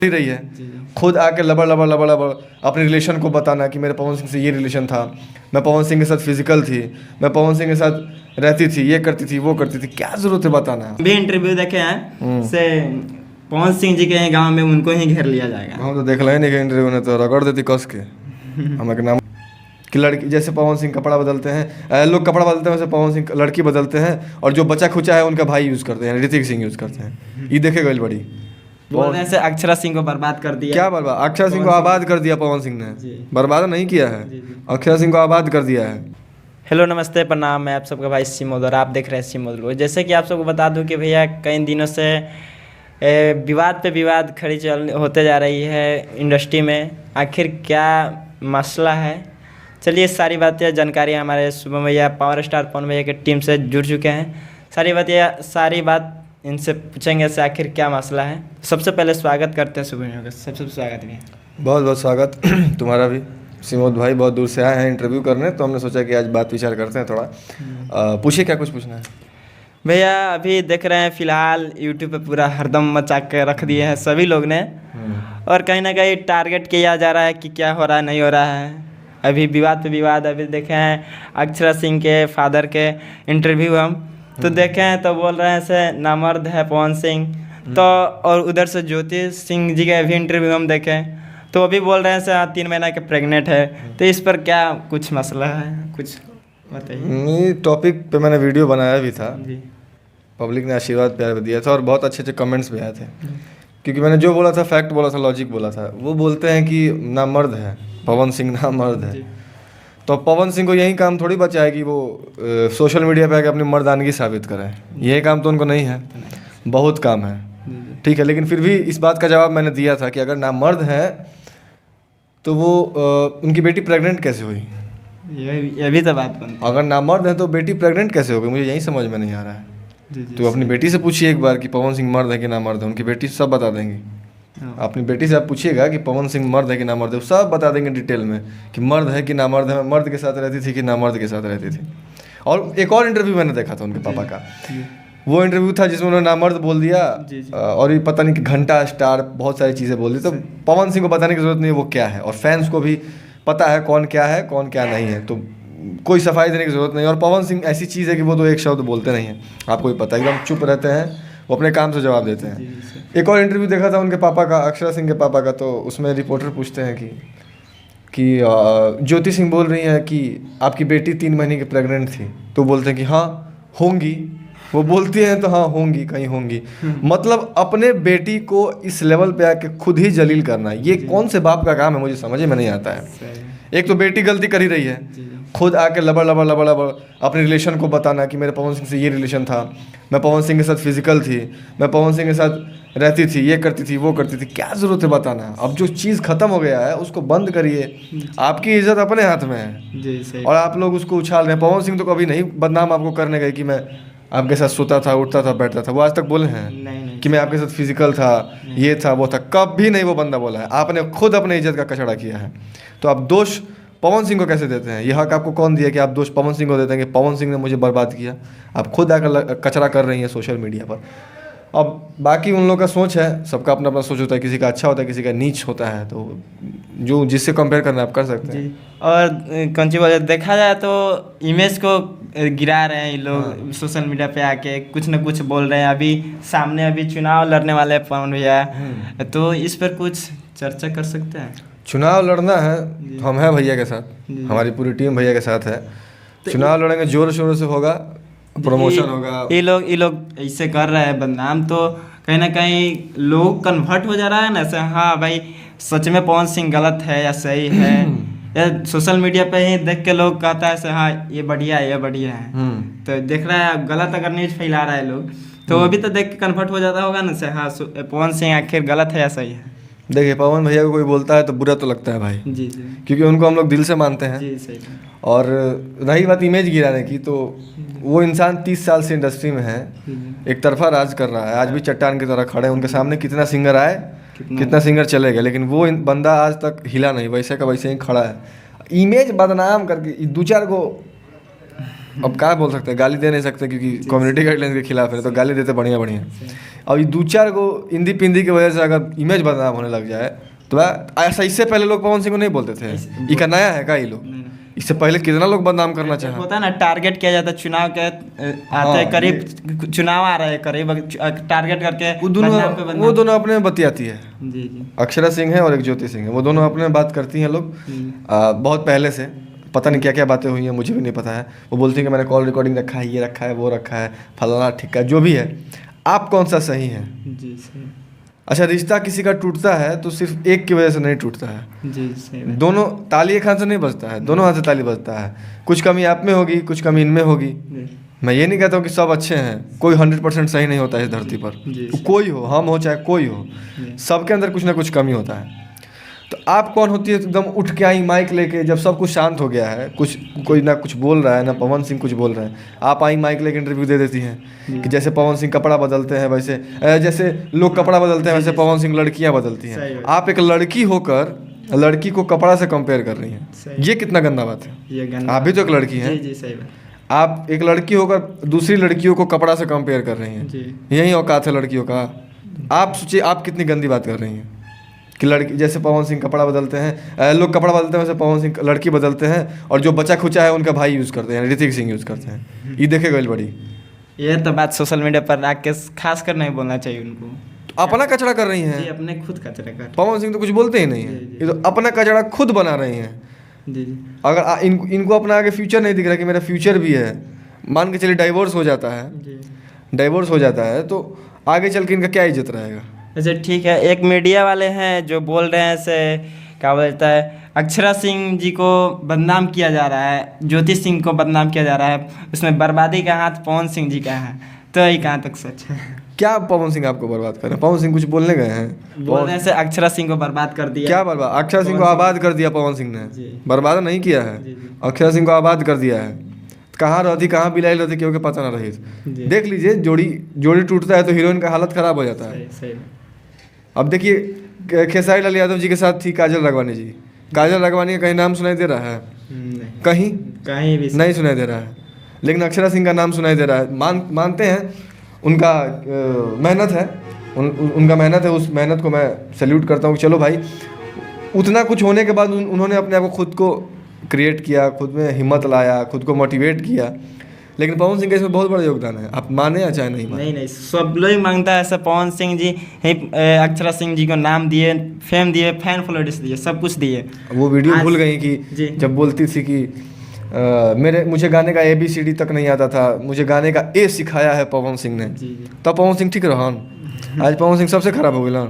ही रही है। खुद आके लबड़ लबड़ लबड़ लबड़ अपने रिलेशन को बताना कि मेरे पवन सिंह से ये रिलेशन था, मैं पवन सिंह के साथ फिजिकल थी, मैं पवन सिंह के साथ रहती थी, ये करती थी, वो करती थी। क्या जरूरत है बताना। भी इंटरव्यू देखे हैं से पवन सिंह जी के गांव में उनको ही घेर लिया जाएगा। हम तो देख ले नहीं कि इंटरव्यू ने तो रगड़ देती कस के हमें के नाम कि लड़की जैसे पवन सिंह कपड़ा बदलते हैं, लोग कपड़ा बदलते हैं वैसे पवन सिंह लड़की बदलते हैं, और जो बचा खुचा है उनका भाई यूज़ करते हैं, ऋतिक सिंह यूज़ करते हैं। ये देखे गई बड़ी बोल रहे हैं से अक्षरा सिंह को बर्बाद कर दिया। क्या बर्बाद? अक्षरा सिंह को आबाद कर दिया पवन सिंह ने, बर्बाद नहीं किया है। अक्षरा सिंह को आबाद कर दिया है। हेलो नमस्ते प्रणाम, मैं आप सबका भाई सिमोद और आप देख रहे हैं सिमोद। जैसे कि आप सबको बता दूं कि भैया कई दिनों से विवाद पे विवाद खड़ी होते जा रही है इंडस्ट्री में। आखिर क्या मसला है, चलिए सारी बातें जानकारी हमारे शुभम भैया पावर स्टार पवन भैया की टीम से जुड़ चुके हैं। सारी बात इनसे पूछेंगे से आखिर क्या मसला है। सबसे पहले स्वागत करते हैं शुभम भैया का, सबसे स्वागत है। बहुत बहुत स्वागत तुम्हारा भी। सिमोद भाई बहुत दूर से आए हैं इंटरव्यू करने, तो हमने सोचा कि आज बात विचार करते हैं थोड़ा। पूछिए क्या कुछ पूछना है। भैया अभी देख रहे हैं फिलहाल यूट्यूब पे पूरा हरदम मचा के रख दिए हैं सभी लोग ने, और कहीं ना कहीं टारगेट किया जा रहा है कि क्या हो रहा है नहीं हो रहा है। अभी विवाद पे विवाद, अभी देखे हैं अक्षरा सिंह के फादर के इंटरव्यू हम तो देखे हैं, तो बोल रहे हैं से नामर्द है पवन सिंह। तो और उधर से ज्योति सिंह जी का भी इंटरव्यू हम देखें तो वो भी बोल रहे हैं से 3 महीना के प्रेग्नेंट है। तो इस पर क्या कुछ मसला है, कुछ बताइए। टॉपिक पे मैंने वीडियो बनाया भी था जी। पब्लिक ने आशीर्वाद प्यार भी दिया था और बहुत अच्छे अच्छे कमेंट्स भी आए थे, क्योंकि मैंने जो बोला था फैक्ट बोला था, लॉजिक बोला था। वो बोलते हैं कि नामर्द है पवन सिंह, नामर्द है। तो पवन सिंह को यही काम थोड़ी बचा है कि वो सोशल मीडिया पे आके अपनी मर्दानगी साबित करें। यही काम तो उनको नहीं है, बहुत काम है, ठीक है। लेकिन फिर भी इस बात का जवाब मैंने दिया था कि अगर नामर्द है तो वो उनकी बेटी प्रेग्नेंट कैसे हुई। ये भी तो बात बनती है। अगर नामर्द है तो बेटी प्रेग्नेंट कैसे हो गई, मुझे यही समझ में नहीं आ रहा है। तो अपनी बेटी से पूछिए एक बार कि पवन सिंह मर्द है कि नामर्द है, उनकी बेटी सब बता देंगी। अपनी बेटी से आप पूछिएगा कि पवन सिंह मर्द है कि नामर्द है, सब बता देंगे डिटेल में कि मर्द है कि नामर्द है, मर्द के साथ रहती थी कि नामर्द के साथ रहती थी। और एक और इंटरव्यू मैंने देखा था उनके पापा का, वो इंटरव्यू था जिसमें उन्होंने नामर्द बोल दिया और ये पता नहीं कि घंटा स्टार बहुत सारी चीज़ें बोल दी। तो पवन सिंह को बताने की जरूरत नहीं है वो क्या है, और फैंस को भी पता है कौन क्या है कौन क्या नहीं है, तो कोई सफाई देने की जरूरत नहीं। और पवन सिंह ऐसी चीज़ है कि वो तो एक शब्द बोलते नहीं हैं, आपको भी पता है, एकदम चुप रहते हैं, वो अपने काम से जवाब देते हैं। एक और इंटरव्यू देखा था उनके पापा का, अक्षरा सिंह के पापा का, तो उसमें रिपोर्टर पूछते हैं कि ज्योति सिंह बोल रही हैं कि आपकी बेटी 3 महीने की प्रेग्नेंट थी, तो बोलते हैं कि हाँ होंगी। वो बोलती हैं तो हाँ होंगी, कहीं होंगी। मतलब अपने बेटी को इस लेवल पे आके खुद ही जलील करना, ये कौन से बाप का काम है, मुझे समझ में नहीं आता है। एक तो बेटी गलती कर ही रही है, खुद आके लबड़ लबड़ लबड़ लबड़ अपने रिलेशन को बताना कि मेरे पवन सिंह से ये रिलेशन था, मैं पवन सिंह के साथ फिजिकल थी, मैं पवन सिंह के साथ रहती थी, ये करती थी, वो करती थी। क्या ज़रूरत है बताना। अब जो चीज़ ख़त्म हो गया है उसको बंद करिए, आपकी इज्जत अपने हाथ में है जी, सही। और और आप लोग उसको उछाल रहे हैं। पवन सिंह तो कभी नहीं बदनाम आपको करने गए कि मैं आपके साथ सोता था, उठता था, बैठता था। वो आज तक बोले हैं नहीं। कि मैं आपके साथ फिजिकल था, ये था, वो था, कभी नहीं वो बंदा बोला है। आपने खुद अपने इज्जत का कचड़ा किया है, तो आप दोष पवन सिंह को कैसे देते हैं? यह हक आपको कौन दिया कि आप दोष पवन सिंह को देते हैं कि पवन सिंह ने मुझे बर्बाद किया? आप खुद आकर कचरा कर रही हैं सोशल मीडिया पर। अब बाकी उन लोगों का सोच है, सबका अपना अपना सोच होता है, किसी का अच्छा होता है, किसी का नीच होता है, तो जो जिससे कंपेयर करना आप कर सकते हैं। और कौन सी बोले, देखा जाए तो इमेज को गिरा रहे हैं ये लोग सोशल मीडिया पे आके, कुछ न कुछ बोल रहे हैं। अभी सामने अभी चुनाव लड़ने वाले हैं पवन भैया, तो इस पर कुछ चर्चा कर सकते हैं। चुनाव लड़ना है, हम हैं भैया के साथ, हमारी पूरी टीम भैया के साथ है। चुनाव लड़ेंगे, जोर शोर से होगा, प्रमोशन होगा। ये लोग ऐसे कर रहे हैं बदनाम, तो कहीं ना कहीं लोग कन्वर्ट हो जा रहा है ना से, हाँ भाई सच में पवन सिंह गलत है या सही है। या सोशल मीडिया पे ही देख के लोग कहता है से हाँ ये बढ़िया है, ये बढ़िया है। तो देख रहा है गलत अगर न्यूज फैला रहा है लोग, तो वो भी तो देख के कन्वर्ट हो जाता होगा ना से हाँ पवन सिंह आखिर गलत है या सही है। देखिए पवन भैया को कोई बोलता है तो बुरा तो लगता है भाई, जी, क्योंकि उनको हम लोग दिल से मानते हैं। जी, सही। और रही बात इमेज गिराने की, तो वो इंसान 30 साल से इंडस्ट्री में है, एक तरफा राज कर रहा है, आज भी चट्टान की तरह खड़े हैं। उनके सामने कितना सिंगर आए, कितना सिंगर चले गए, लेकिन वो बंदा आज तक हिला नहीं, वैसे का वैसे ही खड़ा है। इमेज बदनाम करके 2-4 को अब क्या बोल सकते हैं, गाली दे नहीं सकते क्योंकि कम्युनिटी गाइडलाइंस के खिलाफ है, तो गाली देते बढ़िया बढ़िया। अब ये 2-4 को हिंदी पिंदी की वजह से अगर इमेज बदनाम होने लग जाए तो ऐसा, इससे पहले लोग पवन सिंह को नहीं बोलते थे, ये का नया है का ये लोग? इससे पहले कितना लोग बदनाम करना चाहे। होता है ना, टारगेट किया जाता है चुनाव के आते करीब, चुनाव आ रहे हैं करीब, टारगेट करके वो दोनों अपने में बतियाती है। जी जी। अक्षरा सिंह है और एक ज्योति सिंह है, वो दोनों अपने में बात करती हैं लोग बहुत पहले से, पता नहीं क्या क्या बातें हुई हैं, मुझे भी नहीं पता है। वो बोलती हैं कि मैंने कॉल रिकॉर्डिंग रखा है, ये रखा है, वो रखा है, फलाना ठिक्का जो भी है। आप कौन सा सही है? जी सही। अच्छा, रिश्ता किसी का टूटता है तो सिर्फ एक की वजह से नहीं टूटता है। जी सही। दोनों ताली एक हाथ से नहीं बजता है, दोनों हाथ से ताली बजता है। कुछ कमी आप में होगी, कुछ कमी इनमें होगी। मैं ये नहीं कहता हूँ कि सब अच्छे हैं, कोई 100% सही नहीं होता है इस धरती पर, कोई हो, हम हो चाहे कोई हो, सबके अंदर कुछ ना कुछ कमी होता है। तो आप कौन होती है एकदम उठ के आई माइक लेके, जब सब कुछ शांत हो गया है, कुछ कोई ना कुछ बोल रहा है, ना पवन सिंह कुछ बोल रहे हैं, आप आई माइक लेके इंटरव्यू दे देती हैं कि जैसे पवन सिंह कपड़ा बदलते हैं वैसे, जैसे लोग कपड़ा बदलते हैं वैसे पवन सिंह लड़कियां बदलती हैं। आप एक लड़की होकर लड़की को कपड़ा से कंपेयर कर रही हैं, ये कितना गंदा बात है। आप भी तो एक लड़की हैं। जी सही बात। आप एक लड़की होकर दूसरी लड़कियों को कपड़ा से कंपेयर कर रही हैं, यही औकात है लड़कियों का। आप सोचिए आप कितनी गंदी बात कर रही हैं कि लड़की जैसे पवन सिंह कपड़ा बदलते हैं, लोग कपड़ा बदलते हैं वैसे पवन सिंह लड़की बदलते हैं, और जो बचा खुचा है उनका भाई यूज़ करते हैं, ऋतिक सिंह यूज़ करते हैं। ये देखे गई बड़ी, ये तो बात सोशल मीडिया पर आके खास कर नहीं बोलना चाहिए उनको। तो अपना कचरा कर रही हैं, अपने खुद कचरा कर। पवन सिंह तो कुछ बोलते ही नहीं है, ये तो अपना कचरा खुद बना रही हैं। जी। अगर इनको अपना आगे फ्यूचर नहीं दिख रहा कि मेरा फ्यूचर भी है, मान के चलिए डाइवोर्स हो जाता है, डाइवोर्स हो जाता है तो आगे चल के इनका क्या इज्जत रहेगा। अच्छा ठीक है, एक मीडिया वाले हैं जो बोल रहे हैं से क्या बोलता है, अक्षरा सिंह जी को बदनाम किया जा रहा है, ज्योति सिंह को बदनाम किया जा रहा है, उसमें बर्बादी का हाथ पवन सिंह जी का है, तो ये कहाँ तक सच है? क्या पवन सिंह आपको बर्बाद कर रहे हैं? पवन सिंह कुछ बोलने गए हैं? बोल रहे हैं से अक्षरा सिंह को बर्बाद कर दिया। क्या बर्बाद? अक्षरा सिंह को आबाद कर दिया पवन सिंह ने, बर्बाद नहीं किया है। अक्षरा सिंह को आबाद कर दिया है। कहाँ रहती, कहाँ बिलाई रहती, क्योंकि पता ना रही। देख लीजिए, जोड़ी टूटता है तो हीरोइन का हालत खराब हो जाता है। अब देखिए खेसारी लाल यादव जी के साथ थी काजल राघवानी जी, काजल राघवानी का कहीं नाम सुनाई दे रहा है? कहीं भी नहीं सुनाई दे रहा है, लेकिन अक्षरा सिंह का नाम सुनाई दे रहा है। मानते हैं उनका मेहनत है, उनका मेहनत है, उस मेहनत को मैं सैल्यूट करता हूँ। चलो भाई, उतना कुछ होने के बाद उन्होंने अपने आप को खुद को क्रिएट किया, खुद में हिम्मत लाया, खुद को मोटिवेट किया, लेकिन पवन सिंह का इसमें बहुत बड़ा योगदान है, आप माने या चाहे नहीं माने। नहीं, सब लोग मांगता है सब पवन सिंह जी ही अक्षरा सिंह जी को नाम दिए, फेम दिए, फैन फॉलोअर्स दिए, सब कुछ दिए। वो वीडियो भूल गई कि जब बोलती थी कि मुझे गाने का ABCD तक नहीं आता था, मुझे गाने का A सिखाया है पवन सिंह ने, तब पवन सिंह ठीक रहा। आज पवन सिंह सबसे खराब हो गया।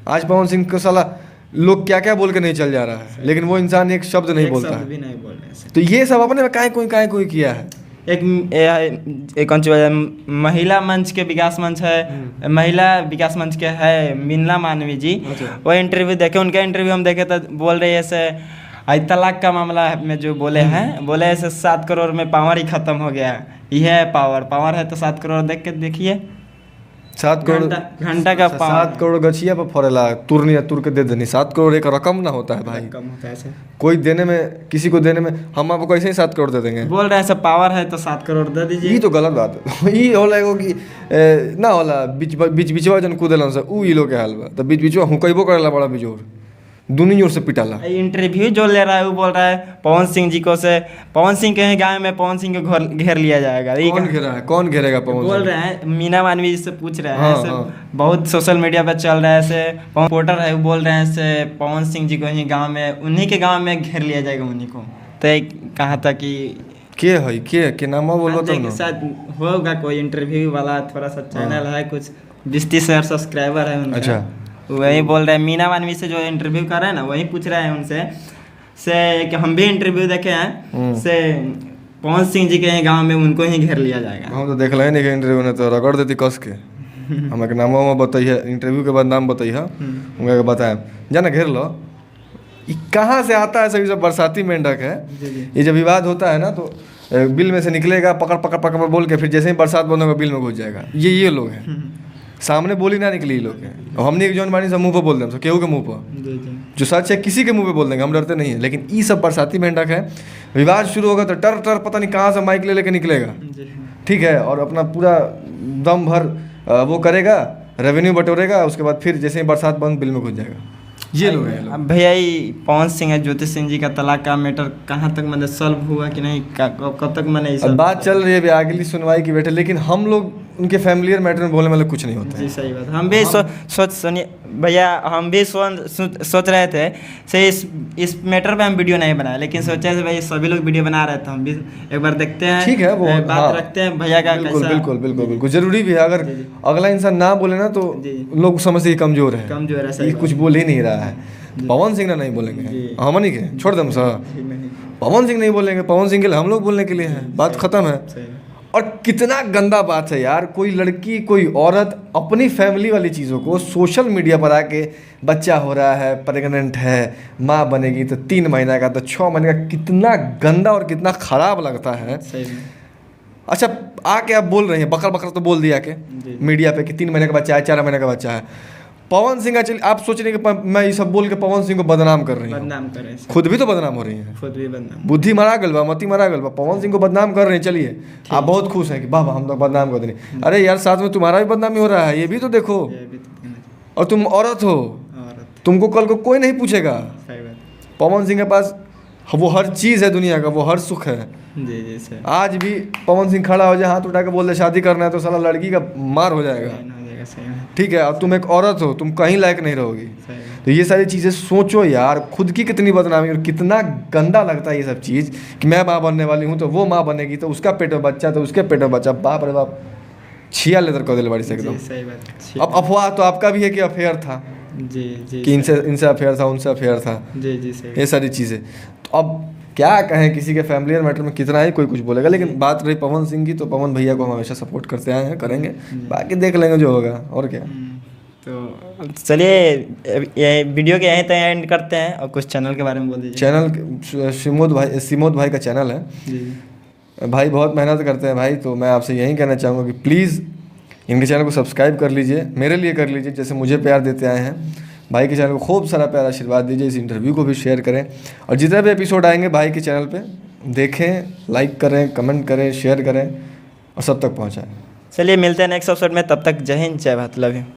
आज पवन सिंह को साला लोग क्या क्या बोल के नहीं चल जा रहा है, लेकिन वो इंसान एक शब्द नहीं बोलता है। तो ये सब अपने में काय कोई किया है। एक कौन सी महिला मंच के विकास मंच है, महिला विकास मंच के है मीनला मानवी जी, वो इंटरव्यू देखे, उनका इंटरव्यू हम देखे तो बोल रही है से तलाक का मामला में जो बोले हैं, बोले ऐसे 7 करोड़ में पावर ही खत्म हो गया, यह है पावर है तो 7 करोड़ देख के देखिए, 7 करोड़ घंटा का 7 करोड़ गछिया पर फरेला, तुर के दे देनी। 7 करोड़ एक रकम ना होता है भाई, कम होता है ऐसे। कोई देने में, किसी को देने में, हम आपको ऐसे ही 7 करोड़ दे देंगे। बोल रहे हैं सब पावर है तो 7 करोड़ दे दीजिए। ये तो गलत बात है। ये होला एगो कि ना होला बीच जन कूदेलन से ऊ ई लोग के हाल बा, तो बीचवा हुकैबो करेला बड़ा बिजोर, दुनी जोर से पिटाला। इंटरव्यू जो ले रहा है वो बोल रहा है पवन सिंह जी को से, पवन सिंह के गाँव में पवन सिंह को घेर लिया जाएगा। कौन घेरा है? कौन घेरेगा पवन? बोल रहे हैं मीना मानवी जी से पूछ रहे हैं, बहुत सोशल मीडिया पे चल रहा है से, रिपोर्टर है वो बोल रहे हैं से पवन सिंह जी को ही गाँव में, उन्हीं के गाँव में घेर लिया जाएगा उन्हीं को। तो कहा था कि के नाम बोलो तो शायद होगा कोई इंटरव्यू वाला, थोड़ा सा चैनल है, कुछ 20-30 सब्सक्राइबर है उनका। अच्छा, वही बोल रहे हैं मीना मानवी से जो इंटरव्यू कर रहे हैं ना, वही पूछ रहे हैं उनसे से कि हम भी इंटरव्यू देखे हैं से पवन सिंह जी के गांव में उनको ही घेर लिया जाएगा। हम तो देख ले नहीं इंटरव्यू ने तो रगड़ देती कस के। हमें के नाम बताइए, इंटरव्यू के बाद नाम बताइए, उनका बताए जाना घेर लो। ये कहाँ से आता है? सभी सब बरसाती मेंढक है। ये जब विवाद होता है ना तो बिल में से निकलेगा, पकड़ बोल के, फिर जैसे ही बरसात बंद होगा बिल में घुस जाएगा। ये लोग हैं। सामने बोली ना निकली लोग के। और हमने एक जौन बानी सब मुँह पर बोल दें सब केहू के मुँह पर, जो सच है किसी के मुँह पे बोल देंगे, हम डरते नहीं हैं। लेकिन ये सब बरसाती मेंढक है, विवाद शुरू होगा तो टर टर पता नहीं कहाँ से माइक ले लेके निकलेगा, ठीक है, और अपना पूरा दम भर वो करेगा, रेवेन्यू बटोरेगा, उसके बाद फिर जैसे ही बरसात बंद बिल में घुस जाएगा। ये लोग हैं। अब भैया ये पवन सिंह है, ज्योति सिंह जी का तलाक का मैटर कहाँ तक मतलब सॉल्व हुआ कि नहीं, कब तक मैंने अब बात चल रही है अभी अगली सुनवाई की बैठे, लेकिन हम लोग उनके फैमिलियर मैटर में बोलने वाले कुछ नहीं होता है। जी सही बात। हम भी सुनिए भैया, हम भी सोच रहे थे से इस मैटर पे हम वीडियो नहीं बनाए, लेकिन सोचे थे भाई सभी लोग वीडियो बना रहे थे, हम भी एक बार देखते हैं, ठीक है, वो बात हाँ, रखते हैं भैया का बिल्कुल कैसा। बिल्कुल बिल्कुल बिल्कुल जरूरी भी है। अगर जी, जी। अगला इंसान ना बोले ना तो जी। लोग समझते ही कमजोर है, कमजोर है, सही ये बात। कुछ बोल ही नहीं रहा है। पवन सिंह ना नहीं बोलेंगे, जी। हम नहीं के छोड़ दम सर, पवन सिंह नहीं बोलेंगे, पवन सिंह के लिए हम लोग बोलने के लिए हैं, बात खत्म है। सही। और कितना गंदा बात है यार, कोई लड़की कोई औरत अपनी फैमिली वाली चीज़ों को सोशल मीडिया पर आके बच्चा हो रहा है, प्रेग्नेंट है, माँ बनेगी तो 3 महीना का तो 6 महीने का, कितना गंदा और कितना खराब लगता है। सही में। अच्छा आके आप बोल रहे हैं, बकर बकर तो बोल दिया के जी। मीडिया पे कि 3 महीने का बच्चा है, 4 महीने का बच्चा है। पवन सिंह का आप सोच रहे हैं कि मैं ये सब बोल के पवन सिंह को बदनाम कर रही हूँ, बदनाम करें, खुद भी तो बदनाम हो रही हैं, खुद भी बदनाम। बुद्धि मरा गल बा, मति मरा गल बा, पवन सिंह को बदनाम कर रहे हैं। चलिए आप बहुत खुश हैं कि वाह वाह हम लोग बदनाम कर देंगे, अरे यार साथ में तुम्हारा भी बदनामी हो रहा है, ये भी तो देखो। ये भी तो कहना चाहिए। और तुम औरत हो, औरत। तुमको कल को कोई नहीं पूछेगा। सही बात। पवन सिंह के पास वो हर चीज़ है दुनिया का, वो हर सुख है। जी जी सही। आज भी पवन सिंह खड़ा हो जाए, हाथ उठा के बोल दे शादी करना है, तो साला लड़की का मार हो जाएगा, हो जाएगा, सही में। ठीक है। और तुम एक औरत हो, तुम कहीं लायक नहीं रहोगी। सही में। तो ये सारी चीज़ें सोचो यार, खुद की कितनी बदनामी और कितना गंदा लगता है ये सब चीज़ कि मैं माँ बनने वाली हूँ तो वो माँ बनेगी, तो उसका पेट में बच्चा तो उसके पेट में बच्चा, बाप रे बाप, छिया लेदर कर दिल बाड़ी से एकदम। जी, सही बात। अब अफवाह तो आपका भी है कि अफेयर था, जी जी कि इनसे अफेयर था, उनसे अफेयर था, जी जी सही। ये सारी चीज़ें। तो अब क्या कहें, किसी के फैमिलियर मैटर में कितना ही कोई कुछ बोलेगा। लेकिन बात रही पवन सिंह की, तो पवन भैया को हम हमेशा सपोर्ट करते आए हैं, करेंगे, बाकी देख लेंगे जो होगा, और क्या। तो चलिए ये वीडियो के यहीं तक एंड करते हैं, और कुछ चैनल के बारे में बोल दीजिए। चैनल सिमोद भाई का चैनल है जी। भाई, बहुत मेहनत करते हैं भाई, तो मैं आपसे यही कहना चाहूँगा कि प्लीज़ इनके चैनल को सब्सक्राइब कर लीजिए, मेरे लिए कर लीजिए, जैसे मुझे प्यार देते आए हैं। भाई के चैनल को खूब सारा प्यार आशीर्वाद दीजिए, इस इंटरव्यू को भी शेयर करें, और जितने भी एपिसोड आएंगे भाई के चैनल पे देखें, लाइक करें, कमेंट करें, शेयर करें और सब तक पहुँचाएँ। चलिए मिलते हैं नेक्स्ट एपिसोड में, तब तक जय हिंद, जय भारत, लव यू।